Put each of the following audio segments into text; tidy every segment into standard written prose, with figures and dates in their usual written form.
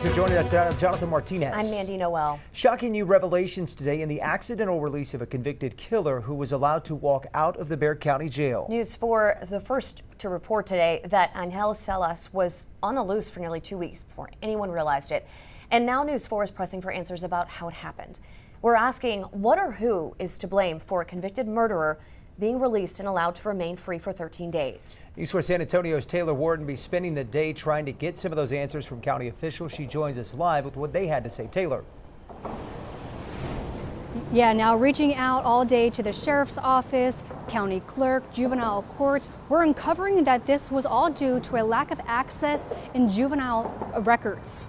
So joining us now, Jonathan Martinez. I'm Mandy Noel. Shocking new revelations today in the accidental release of a convicted killer who was allowed to walk out of the Bexar County Jail. News 4, the first to report today that Angel Salas was on the loose for nearly 2 weeks before anyone realized it. And now News 4 is pressing for answers about how it happened. We're asking what or who is to blame for a convicted murderer being released and allowed to remain free for 13 days. News 4 San Antonio's Taylor Warden be spending the day trying to get some of those answers from county officials. She joins us live with what they had to say. Taylor. Yeah, now reaching out all day to the sheriff's office, county clerk, juvenile courts, we're uncovering that this was all due to a lack of access in juvenile records.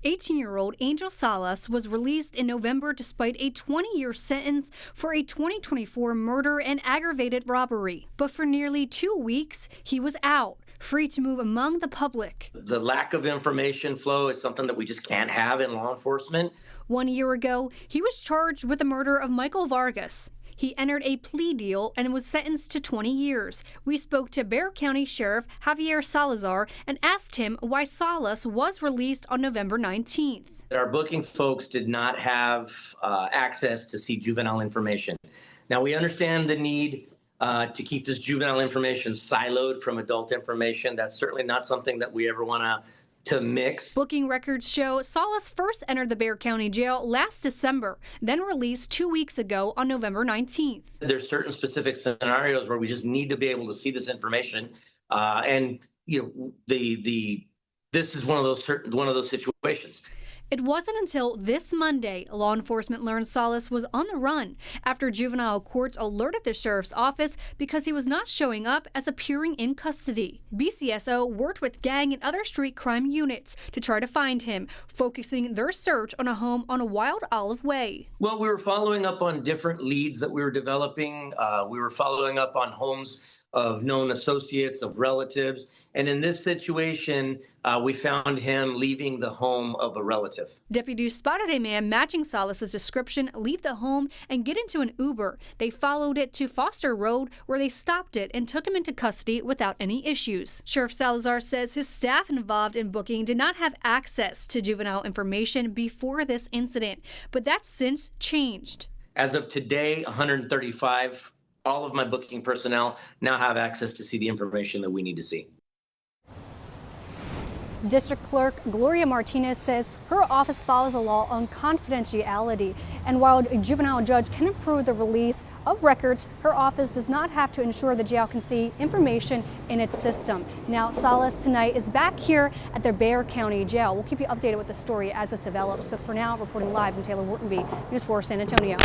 18-year-old Angel Salas was released in November despite a 20-year sentence for a 2024 murder and aggravated robbery. But for nearly 2 weeks, he was out, free to move among the public. The lack of information flow is something that we just can't have in law enforcement. 1 year ago, he was charged with the murder of Michael Vargas. He entered a plea deal and was sentenced to 20 years. We spoke to Bexar County Sheriff Javier Salazar and asked him why Salas was released on November 19th. Our booking folks did not have access to see juvenile information. Now, we understand the need to keep this juvenile information siloed from adult information. That's certainly not something that we ever want to mix. Booking records show Salas first entered the Bexar County Jail last December, then released 2 weeks ago on November 19th. There's certain specific scenarios where we just need to be able to see this information, and this is one of those situations. It wasn't until this Monday law enforcement learned Salas was on the run after juvenile courts alerted the sheriff's office because he was not showing up as appearing in custody. BCSO worked with gang and other street crime units to try to find him, focusing their search on a home on a Wild Olive Way. Well, we were following up on different leads that we were developing. We were following up on homes of known associates, of relatives. And in this situation, we found him leaving the home of a relative. Deputies spotted a man matching Salas's description leave the home and get into an Uber. They followed it to Foster Road, where they stopped it and took him into custody without any issues. Sheriff Salazar says his staff involved in booking did not have access to juvenile information before this incident, but that's since changed. As of today, 135 all of my booking personnel now have access to see the information that we need to see. District Clerk Gloria Martinez says her office follows a law on confidentiality, and while a juvenile judge can approve the release of records, her office does not have to ensure the jail can see information in its system. Now, Salas tonight is back here at the Bexar County Jail. We'll keep you updated with the story as this develops, but for now, reporting live in Taylor Whartonby, News 4 San Antonio.